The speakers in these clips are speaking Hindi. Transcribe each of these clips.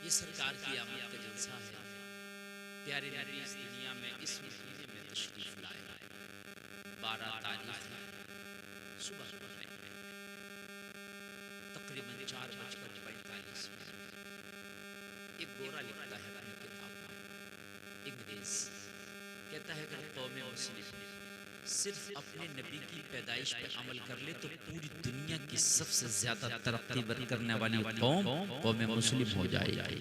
ये सरकार की आमद का जलसा है। प्यारे नबी इस दुनिया में इस महीने में तशरीफ लाए, 12 तारीख सुबह तकरीबन 4:45 एक गोरा लिखता है अपनी किताब में, अंग्रेज कहता है अगर कौम मुस्लिम सिर्फ अपने नबी की पैदाइश पे अमल कर ले तो पूरी दुनिया की सबसे ज्यादा तरक्की करने वाली कौम मुस्लिम हो जाएगी।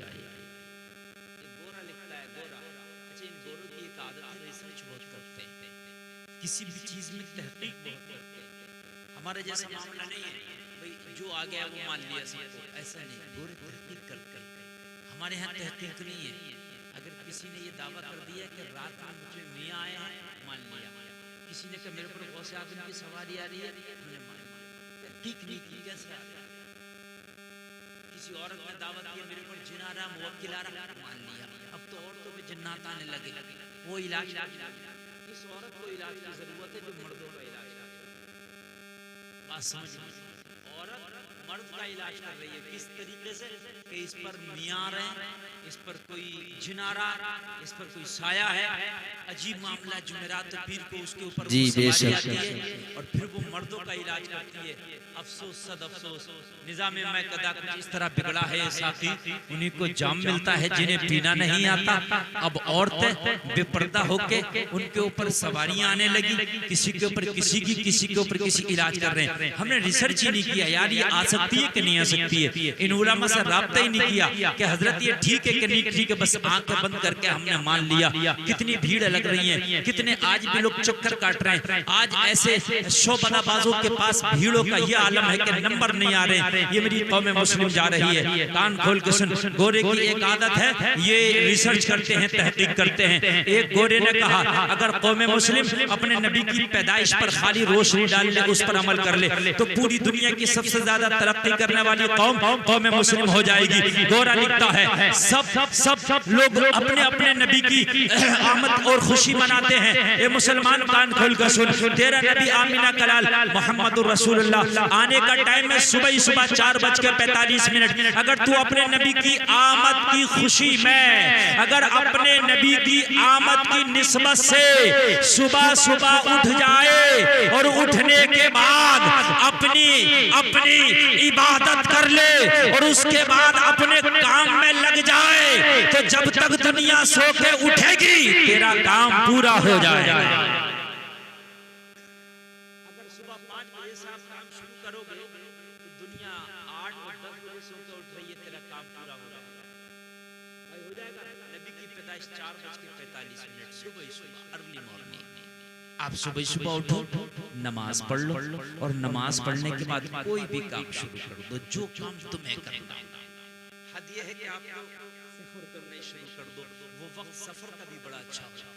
गोरा लिखता है, गोरा। अच्छा, इन गोरों की एक आदत है, रिसर्च बहुत करते हैं, किसी भी चीज में तहकीक बहुत करते हैं। हमारे जैसा मामला नहीं है भाई जो आ गया वो मान लिया सबको, ऐसा नहीं। गोरे तहकीक करते हैं। हमारे यहाँ तहकीक नहीं है। अगर किसी ने ये दावा कर दिया कि रात में मुझे मियाँ आए हैं, मान लिया। किसी ने कहा मेरे पर गौसे आजम की सवारी आ रही है, मैंने मान लिया। तहकीक नहीं की कैसे आ गया? किसी औरत ने दावत की मेरे पर जिन आ रहा, मुवक्किल आ रहा, मान लिया। अब तो औरतों पे जिन्नात आने लगे, वो इलाज। इस औरत को इलाज की जरूरत है जो मर्दों का इलाज कर। बात समझ, औरत मर्द का इलाज कर रही है। किस तरीके से कि इस पर मियाँ आ रहे हैं, इस पर कोई जिन आ रहा, इस पर कोई साया है। अजीब मामला। जुमेरात पीर को उसके ऊपर जी सवारी आती है और फिर वो मर्दों का इलाज करती है। अफसोस सद अफसोस, निजाम में कदा कुछ इस तरह बिगड़ा है साथी, उन्हीं को जाम मिलता है जिन्हें पीना नहीं आता। अब औरतें बेपर्दा होके उनके ऊपर सवारियां आने लगी, किसी के ऊपर किसी की, किसी के ऊपर किसी इलाज कर रहे हैं। हमने रिसर्च ही नहीं किया यार ये आ सकती है कि नहीं आ सकती है। इन उलमा से राब्ता ही नहीं किया कि हजरत ये ठीक है कि नहीं ठीक है, बस आंखें बंद करके हमने मान लिया। कितनी भीड़ लग रही है, कितने आज भी लोग चक्कर काट रहे हैं। आज ऐसे शोबदाबाजों के पास भीड़ों का ये आलम है कि नंबर नहीं आ रहे। ये मेरी कौम मुस्लिम जा रही है, कान खोल के सुन। गोरे की एक आदत है, ये रिसर्च करते हैं, तहकीक करते हैं। एक गोरे ने कहा अगर कौम मुस्लिम अपने नबी की पैदाइश पर खाली रोशनी डाल ले, उस पर अमल कर ले तो पूरी दुनिया की सबसे ज्यादा तरक्की करने वाली कौम मुस्लिम हो जाएगी। गोरा लिखता है सब लोग अपने अपने नबी की आमद और खुशी मनाते हैं। ये मुसलमान कान खोल कर सुन, तेरा नबी आमिना कलाल मोहम्मद रसूलुल्लाह आने का टाइम है सुबह 4:45। अगर तू अपने नबी की आमद की खुशी में, अगर अपने नबी की आमद की निस्बत से सुबह उठ जाए और उठने के बाद अपनी इबादत कर ले और उसके बाद अपने काम में लग जाए तो जब तक दुनिया सो के उठेगी तेरा काम पूरा हो जाएगा। अगर सुबह 5 बजे से आप काम शुरू करोगे तो दुनिया 8 और 10 बजे सो के उठ रही है, तेरा काम पूरा हो जाएगा। भाई हो जाएगा। नबी की पैदाइश 4:45 सुबह अर्ली मॉर्निंग। आप सुबह उठो, नमाज पढ़ लो और नमाज पढ़ने के बाद कोई भी काम शुरू कर दो, जो काम तुम्हें करना है। हद ये है कि आप सफर करने शुरू कर दो। वो वक्त सफर का भी बड़ा अच्छा होता है।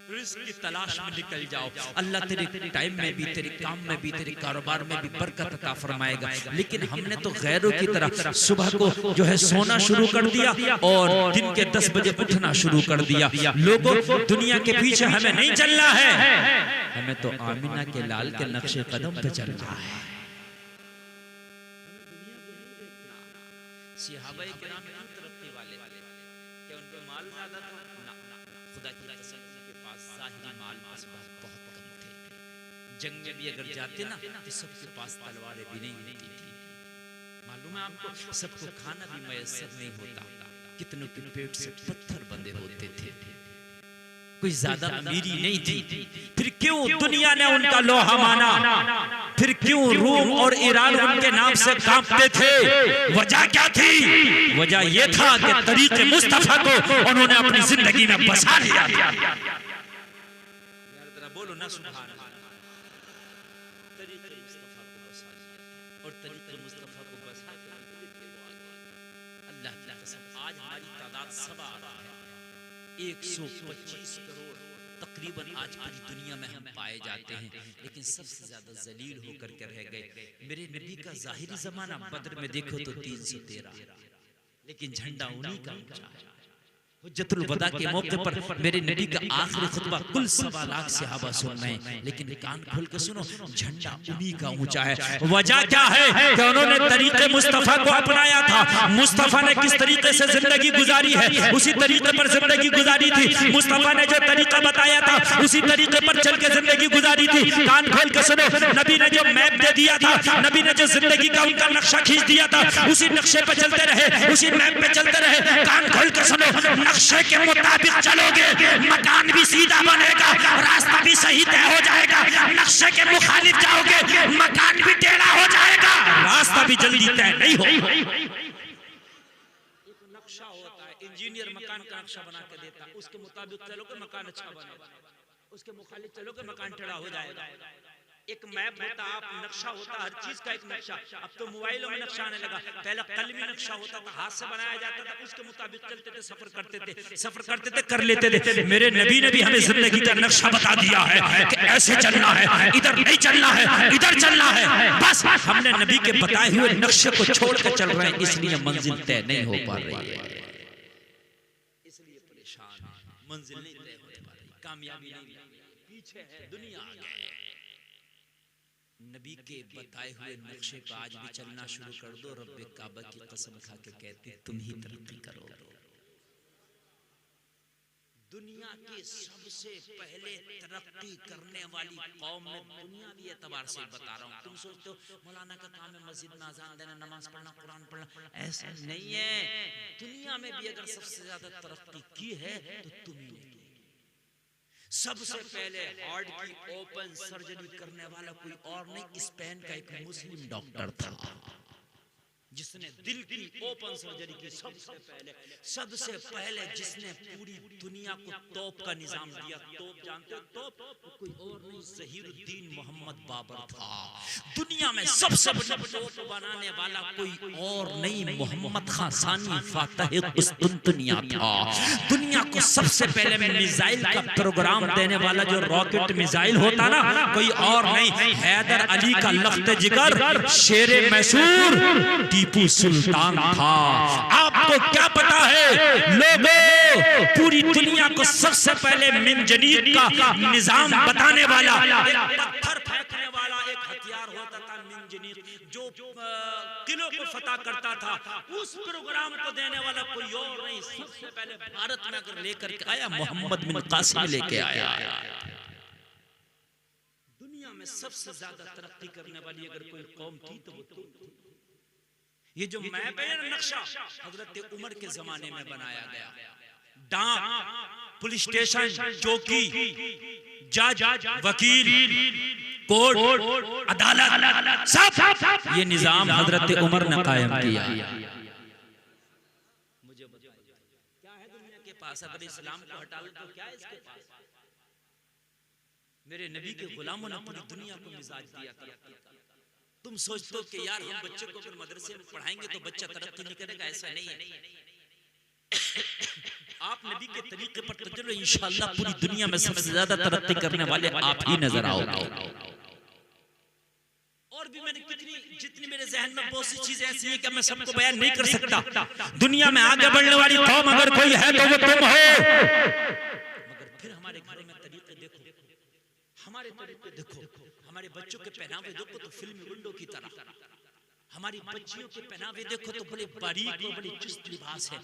रिस्क की तलाश में निकल जाओ, अल्लाह तेरे टाइम में भी, तेरे काम में भी, तेरे कारोबार में भी बरकत अता फरमाएगा। लेकिन हमने तो गैरों की तरह सुबह को जो है सोना शुरू कर दिया और दिन के 10 बजे उठना शुरू कर दिया। लोगों दुनिया के पीछे हमें नहीं चलना है, हमें तो आमिना के लाल के नक्शे कदम पे चलना है। सहाबाए किराम क्यों तरक्की वाले? क्या उनके माल ज्यादा था? ना, खुदा की कसम के पास ज़ाहिरी माल बहुत कम थे। जंग में भी अगर जाते ना तो सबके पास तलवारें भी नहीं होती थी। मालूम है आपको, सबको खाना भी मयसर नहीं होता। कितनों के पेट से पत्थर बंधे होते थे, कोई ज्यादा अमीरी नहीं थी। फिर क्यों दुनिया ने उनका लोहा माना? फिर क्यों रूम और ईरान उनके नाम से कांपते थे? वजह क्या थी? वजह यह था कि तरीके मुस्तफा को उन्होंने अपनी जिंदगी में बसा लिया। यार जरा बोलो ना सुभान अल्लाह। तरीके मुस्तफा को बसा लिया और तरीके मुस्तफा को बसा के अल्लाह की कसम आज हमारी तादाद 125 करोड़ तकरीबन आज पूरी दुनिया में हम पाए जाते हैं, लेकिन सबसे ज्यादा जलील होकर के रह गए। मेरे नबी का जाहिरी जमाना बदर में देखो तो 313, लेकिन झंडा उन्हीं का ऊंचा है। हुज्जतुल वदा के मौके पर मेरे नबी का आखिरी खुतबा कुल 1.25 लाख सहाबा सुन रहे हैं, लेकिन कान खोल के सुनो, झंडा उन्हीं का ऊंचा है। वजह क्या है कि उन्होंने तरीके मुस्तफा को अपनाया था। मुस्तफा ने किस तरीके से जिंदगी गुजारी है उसी तरीके पर जिंदगी गुजारी थी। मुस्तफा ने जो तरीका बताया था उसी तरीके पर चल के जिंदगी गुजारी थी। कान खोल के सुनो, नबी ने जो मैप दे दिया था, नबी ने जो जिंदगी का उनका नक्शा खींच दिया था, उसी नक्शे पे चलते रहे, उसी मैप पे चलते रहे। कान खोल के सुनो, नक्शे के मुताबिक चलोगे, मकान भी सीधा बनेगा, रास्ता भी सही तय हो जाएगा। नक्शे के मुखालिफ जाओगे, मकान भी टेढ़ा हो जाएगा, रास्ता भी जल्दी तय नहीं हो। नक्शा होता है, इंजीनियर मकान का नक्शा बना के देता है, उसके मुताबिक चलोगे मकान अच्छा बनेगा, उसके मुखालिफ चलोगे मकान टेढ़ा हो जाएगा। एक मैप होता, आप नक्शा होता, हर चीज का एक नक्शा। अब तो मोबाइलों में नक्शा आने लगा, पहले कलमी नक्शा होता था, हाथ से बनाया जाता था, उसके मुताबिक चलते थे, सफर करते थे, कर लेते थे। मेरे नबी ने भी हमें जिंदगी का नक्शा बता दिया है कि ऐसे चलना है, इधर नहीं चलना है, इधर चलना है। बस हमने नबी के बताए हुए नक्शे को छोड़ कर चल रहे हैं, इसलिए मंजिल तय नहीं हो पा रही है, इसलिए परेशान, मंजिल नहीं तय हो पा रही, कामयाबी नहीं, पीछे है दुनिया आगे। नबी के बताए हुए नक्शे पर आज भी चलना शुरू कर दो। रब्बे काबा की कसम खा के कहते तुम ही तरक्की करोगे। दुनिया के सबसे पहले तरक्की करने वाली कौम में, दुनियावी एतबार से बता रहा हूँ। तुम सोचते हो मौलाना का काम है मस्जिद में अजान देना, नमाज पढ़ना, कुरान पढ़ना, ऐसा नहीं है। दुनिया में भी अगर सबसे ज्यादा तरक्की की है तो तुम ही। सबसे पहले हार्ट की ओपन सर्जरी करने वाला कोई और नहीं, स्पेन का एक मुस्लिम डॉक्टर था जिसने दिल की ओपन सर्जरी की। सबसे पहले जिसने पूरी दुनिया को तोप का निजाम दिया। तोप जानते हो? तोप कोई और नहीं, ज़हीरुद्दीन मोहम्मद बाबर था। दुनिया में सबसे बड़ा तोप बनाने वाला कोई और नहीं, मोहम्मद खान सानी फातह कुस्तुंतनिया था। दुनिया को सबसे पहले मिसाइल का प्रोग्राम देने वाला जो रॉकेट मिसाइल होता ना, कोई और नहीं, हैदर अली का लख्त जिगर, शेरे मैसूर टीपू सुल्तान था। आपको क्या पता है लोगों, पूरी दुनिया को सबसे पहले मिंजनीर का निजाम बताने वाला, एक पत्थर फेंकने वाला एक हथियार होता था मिंजनीर, जो किलों को फतह करता था। उस प्रोग्राम को देने वाला कोई और नहीं, सबसे पहले भारत में अगर लेकर के आया मोहम्मद बिन कासिम लेके आया। दुनिया में सबसे ज्यादा तरक्की करने वाली अगर कोई कौम थी तो वो थी। ये जो मैप है नक्शा, हजरत उमर के जमाने में बनाया गया। डाक, पुलिस स्टेशन, चौकी, जज, वकील, कोर्ट, अदालत, सब ये निजाम हजरत उमर ने कायम किया। मुझे क्या है दुनिया के पास? अगर इस्लाम को हटा लो तो क्या है इसके पास? मेरे नबी के गुलामों ने पूरी दुनिया को मिजाज दिया था। तुम सोचते हो कि यार हम बच्चे को अगर मदरसे में पढ़ाएंगे तो बच्चा तरक्की नहीं करेगा, ऐसा नहीं है। आप नबी के तरीके पर तो चलो, इंशाअल्लाह पूरी दुनिया में सबसे ज्यादा तरक्की करने वाले आप ही नजर आओगे। और भी मैंने जितनी मेरे जहन में बहुत सी चीजें ऐसी हैं कि मैं सबको बयान नहीं कर सकता। दुनिया में आगे बढ़ने वाली कौम अगर कोई है तो वो तुम हो। मगर फिर हमारे घरों में तरीके देखो, हमारे तरीके देखो, हमारे बच्चों के पहनावे देखो तो फिल्मी विंडो की तरह, हमारी बच्चियों के पहनावे देखो तो बड़े बारीक और बड़े चुस्त लिबास है।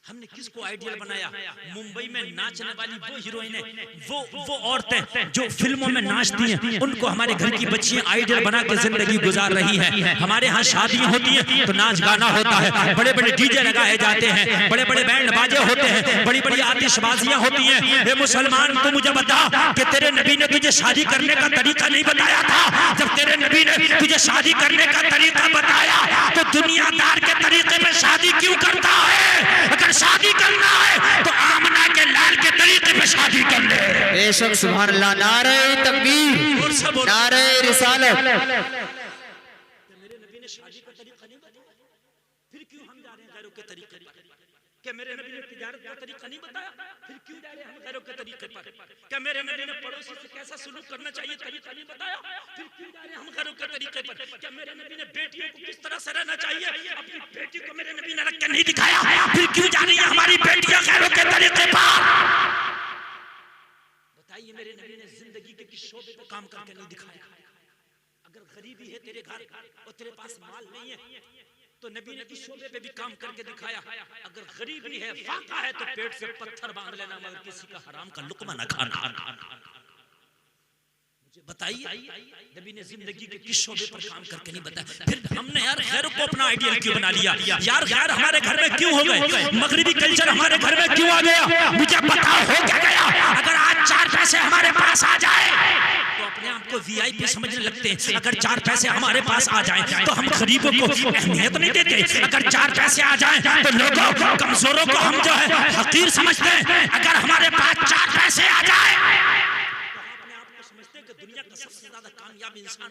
हमने किसको आइडियल बनाया? मुंबई में नाचने वाली वो हीरोइनें, वो औरतें जो फिल्मों में नाचती हैं, उनको हमारे घर की बच्चियां आइडियल बना के जिंदगी गुजार रही हैं। हमारे यहाँ शादियां होती हैं तो नाच गाना होता है, बड़े बड़े डीजे लगाए जाते हैं, बड़े बड़े बैंड बाजे होते हैं, बड़ी बड़ी आतिशबाजियां होती हैं। ये मुसलमान, तू मुझे बता कि तेरे नबी ने तुझे शादी करने का तरीका नहीं बताया था? जब तेरे नबी ने तुझे शादी करने का तरीका बताया तो दुनियादार के तरीके में शादी क्यों करता है? अगर शादी करना है तो आमना के लाल के तरीके पे शादी कर ले। बेशक, सुभान अल्लाह, नारे तकबीर, नारे रिसालत। मेरे नबी ने शादी का तरीका नहीं बताया, फिर क्यों हम जा रहे हैं गैरों के तरीके पर? क्या मेरे नबी ने तिजारत का तरीका नहीं बताया? फिर क्यों जा रहे हम गैरों के तरीके पर? क्या मेरे नबी ने पड़ोसी से कैसा सलूक करना चाहिए तरीका नहीं बताया? फिर क्यों जा रहे हम गैरों के तरीके पर? क्या मेरे नबी ने बेटियों को किस तरह से रहना चाहिए अपनी बेटी को मेरे नबी ने रख के नहीं दिखाया? फिर क्यों जा रही है हमारी बेटियां गैरों के तरीके पर? बताइए, मेरे नबी ने जिंदगी के किस शोबे पे काम करके नहीं दिखाया? अगर गरीबी है तेरे घर और तेरे पास माल नहीं है तो नबी ने इस शोबे पे भी काम करके दिखाया। अगर गरीबी है, फाका है, तो पेट से पत्थर बांध लेना मगर किसी का हराम का लुकमा ना खाना। मुझे बताइए, नबी ने जिंदगी के किस शोबे पर काम करके नहीं बताया? फिर हमने यार गैरों को अपना आइडियल क्यों बना लिया? यार गैर हमारे घर में क्यों हो गए? मगरिबी कल्चर हमारे घर में क्यों आ गया? मुझे बताओ, हो क्या गया? अगर आज 4 पैसे हमारे पास आ जाए तो अपने आप को वीआईपी समझने लगते हैं। अगर 4 पैसे हमारे पास आ जाएं तो हम गरीबों को अहमियत नहीं देते। अगर 4 पैसे आ जाएं तो लोगों को, कमजोरों को हम जो है हकीर समझते हैं। अगर हमारे पास 4 पैसे आ जाए तो अपने आप को समझते हैं कि दुनिया का सबसे ज्यादा कामयाब इंसान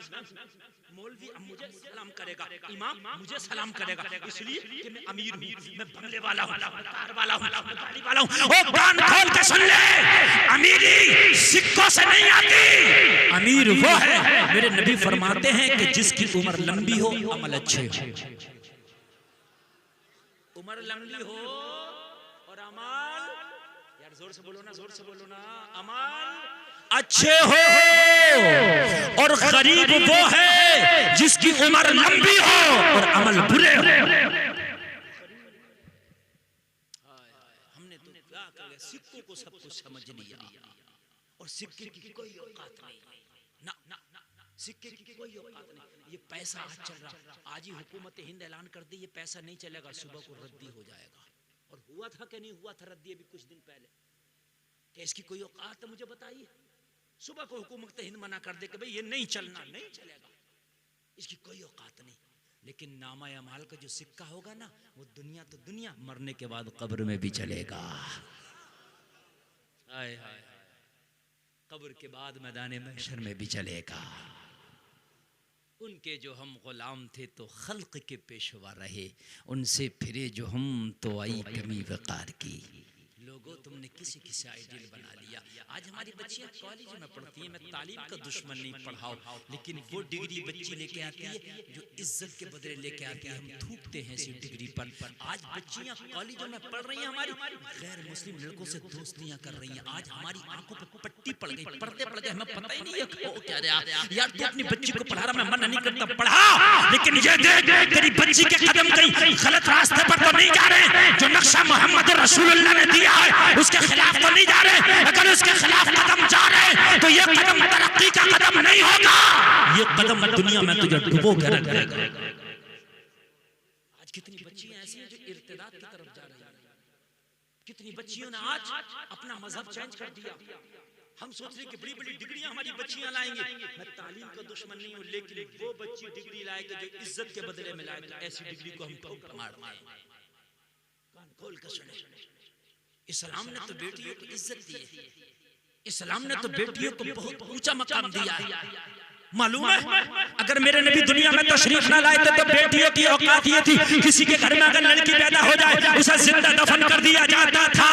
मौलवी अब मुझे सलाम करेगा, इमाम मुझे सलाम करेगा, इसलिए कि मैं अमीर हूँ, मैं बंगले वाला हूँ, कार वाला हूँ, गाड़ी वाला हूँ। ओ कान खोल के सुन ले, अमीरी सिक्कों से नहीं आती। अमीर वो है, मेरे नबी फरमाते हैं कि जिसकी उम्र लंबी हो, अमल अच्छे हो। उम्र लंबी हो और अमल, यार जोर से बोलो ना, जोर से बोलो ना, अमल अच्छे हो। और गरीब वो है जिसकी उम्र लंबी हो और अमल बुरे हो। हमने तो क्या कर लिया, सिक्कों को सब कुछ समझ लिया और सिक्के की कोई औकात नहीं ना, ना, ना, सिक्के की कोई औकात नहीं। ये पैसा आज चल रहा, आज ही हुकूमत हिंद ऐलान कर दी ये पैसा नहीं चलेगा, सुबह को रद्दी हो जाएगा। और हुआ था कि नहीं हुआ था रद्दी अभी कुछ दिन पहले? क्या इसकी कोई औकात है? मुझे बताइए। सुबह को हुकूमत हिंद मना कर दे कि भाई ये नहीं चलना, नहीं चलेगा, इसकी कोई औकात नहीं। लेकिन नामा अमाल का जो सिक्का होगा ना, वो दुनिया तो दुनिया, मरने के बाद कब्र में भी चलेगा। हाय हाय, कब्र के बाद मैदान महशर में भी चलेगा। उनके जो हम गुलाम थे तो खल्क के पेशवा रहे, उनसे फिरे जो हम तो आई कमी वकार की। लोगों तुमने किसी किसी आइडियल बना लिया। आज हमारी बच्चियां कॉलेज में पढ़ती हैं, मैं तालीम का दुश्मन नहीं, पढ़ाओ, लेकिन वो डिग्री बच्ची लेके आती है जो इज्जत के बदले लेके आती है। हम थूकते हैं इसी डिग्री पर। आज बच्चियां कॉलेजों में पढ़ रही हैं, हमारी गैर मुस्लिम लड़कों से दोस्तियां कर रही हैं। आज हमारी आंखों पे पट्टी पड़ गई, पर्दे पड़ गए, हमें पता ही नहीं है हो क्या रहा। यार तू अपनी बच्ची को पढ़ा रहा, मैं मना नहीं करता, पढ़ा, लेकिन ये देख तेरी बच्ची के कदम कहीं गलत रास्ते पर तो नहीं जा रहे। जो नक्शा मोहम्मद रसूलुल्लाह ने दिया उसके खिलाफ तो नहीं जा रहे। अगर उसके खिलाफ कदम जा रहे तो ये कदम तरक्की का कदम नहीं होगा, ये कदम दुनिया में तुझे डुबो के रख देगा। आज कितनी बच्चियां ऐसी हैं जो इर्तिदाद की तरफ जा रही हैं। कितनी बच्चियों ने आज अपना मजहब चेंज कर दिया। हम सोच रहे कि बड़ी बड़ी डिग्रियां हमारी बच्चियां लाएंगे। मैं तालीम का दुश्मन नहीं हूं, लेकिन वो बच्ची डिग्री लाएगी जो इज्जत के बदले में लाए, तो ऐसी डिग्री को हम ठोक मार मार। कान खोल कर सुने, इस्लाम ने तो बेटियों को इज्जत दी है, इस्लाम ने तो बेटियों को बहुत ऊंचा मकाम दिया है। मालूम है अगर मेरे नबी दुनिया में तशरीफ ना लाए तो बेटियों की औकात ये थी, किसी के घर में अगर लड़की पैदा हो जाए उसे जिंदा दफन कर दिया जाता था।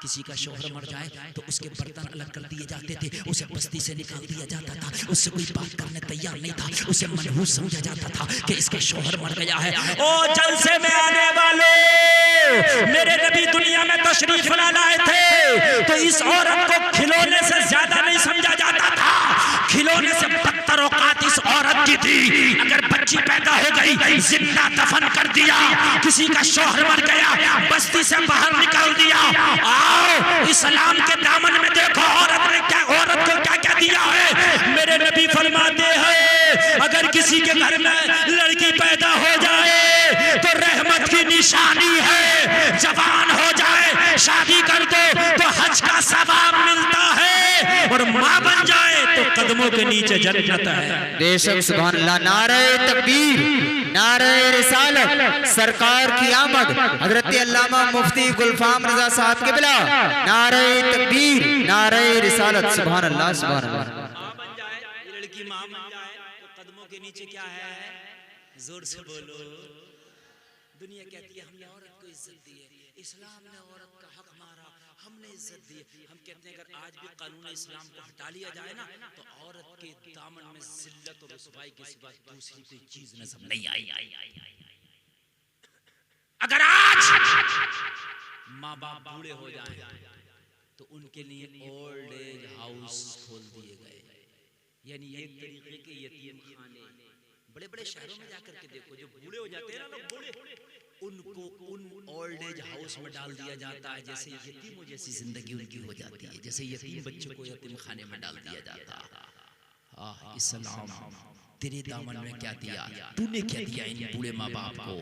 किसी का शौहर मर जाए तो उसके बर्तन अलग कर दिए जाते थे, उसे बस्ती से निकाल दिया जाता था, उससे कोई बात करने तैयार नहीं था, उसे मनहूस समझा जाता था कि इसके शौहर मर गया है। ओ जलसे में आने वाले, मेरे नबी दुनिया में तशरीफ ला लाए थे तो इस औरत को खिलौने से ज्यादा नहीं समझा जाता था, खिलौने से बदतर औकात इस औरत की थी। अगर बच्ची पैदा हो गई जिंदा दफन कर दिया, किसी का शौहर मर गया बस्ती से बाहर निकाल दिया। इस्लाम के दामन में देखो औरत को क्या क्या दिया है। मेरे नबी फरमाते हैं अगर किसी के घर में लड़की पैदा हो जाए तो रहमत की निशानी है, जवान हो जाए शादी कर दो तो हज का सवाब मिलता है, और माँ बन जाए तो कदमों के नीचे जन्नत है। बेशक सुभान अल्लाह। नारे तकबीर, नारे रिसालत, सरकार की आमद, हजरत अल्लामा मुफ्ती गुलफाम रजा साहब के बिला, नारे तकबीर, नारे रिसालत, सुभान अल्लाह, सुभान अल्लाह। माँ बन जाए, लड़की माँ बन जाए तो कदमों के नीचे क्या है? जोर से बोलो, दुनिया कहती है हमने औरत को इज्जत दी है, इस्लाम ने औरत का हक मारा, हमने इज्जत दी है। हम कहते हैं अगर आज भी कानून इस्लाम को हटा लिया जाए ना तो औरत के दामन में जिल्लत और रुसवाई के सिवा दूसरी कोई चीज नजर नहीं आई। अगर आज माँ बाप बूढ़े हो जाए तो उनके लिए ओल्ड एज हाउस खोल दिए गए, यानी एक तरीके के यतीम खाने। बड़े बड़े शहरों में जाकर के देखो, जो बूढ़े हो जाते हैं ना लोग बूढ़े, उनको उन ओल्ड एज हाउस में डाल दिया जाता है, जैसे यतीमों जैसी जिंदगी उनकी हो जाती है, जैसे यतीम बच्चों को यतीम खाने में डाल दिया जाता है। इस्लाम तेरे दामन में क्या दिया, तूने क्या दिया इन बूढ़े माँ बाप को?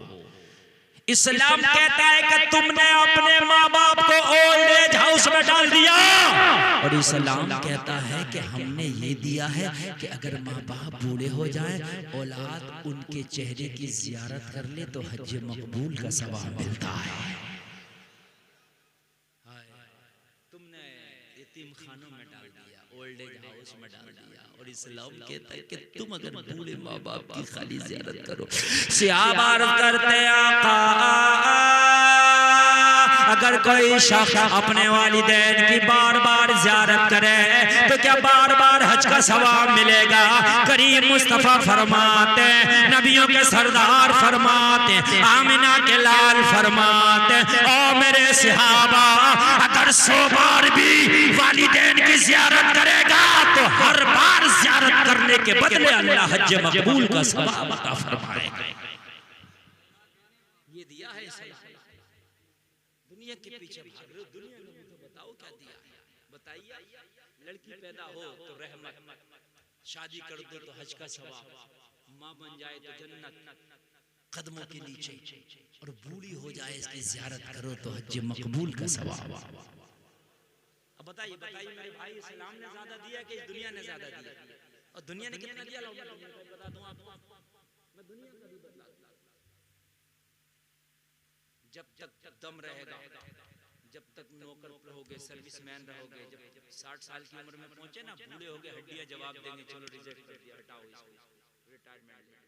इस्लाम कहता है कि तुमने अपने माँ बाप को ओल्ड एज हाउस में डाल दिया, और इस्लाम कहता है कि हमने ये दिया है कि अगर माँ बाप बूढ़े हो जाए, औलाद उनके चेहरे की जियारत कर ले तो हज मकबूल का सवाब मिलता है। तुमने यतीम खानों में डाल दिया, ओल्ड एज हाउस में डाल दिया, और इस्लाम कहता है कि तुम अगर बूढ़े माँ बाप की खाली जियारत करो। सियाबार करते आका, अगर कोई शख्स अपने वालिदैन की बार बार ज़ियारत करे तो क्या बार बार हज का सवाब मिलेगा? करीम मुस्तफ़ा फरमाते, नबियों के सरदार फरमाते, आमिना के लाल फरमाते, ओ मेरे सहाबा, अगर 100 बार भी वालिदैन की ज़ियारत करेगा तो हर बार ज़ियारत करने के बदले अल्लाह हज मकबूल का सवाब अता फरमाएगा। ये दिया है इस्लाम। दुनिया के पीछे भाग रहे हो, दुनिया ने तो बताओ क्या दिया है, बताइए। लड़की पैदा हो तो रहमत, शादी कर दो तो हज का सवाब, माँ बन जाए तो जन्नत कदमों के नीचे, और बूढ़ी हो जाए इसकी जियारत करो तो हज मकबूल का सवाब। अब बताइए मेरे भाई, इस्लाम ने ज्यादा दिया कि इस दुनिया ने ज्यादा दिया? और दुनिया ने कितना दिया बता दूं आपको, मैं दुनिया का भी बदला। जब तक दम रहेगा, जब तक नौकर रहोगे, सर्विसमैन रहोगे, जब 60 साल की उम्र में पहुंचे ना, बूढ़े हो गए, हड्डियां जवाब देंगे, चलो रिजेक्ट कर दिया, हटाओ इसको, रिटायरमेंट।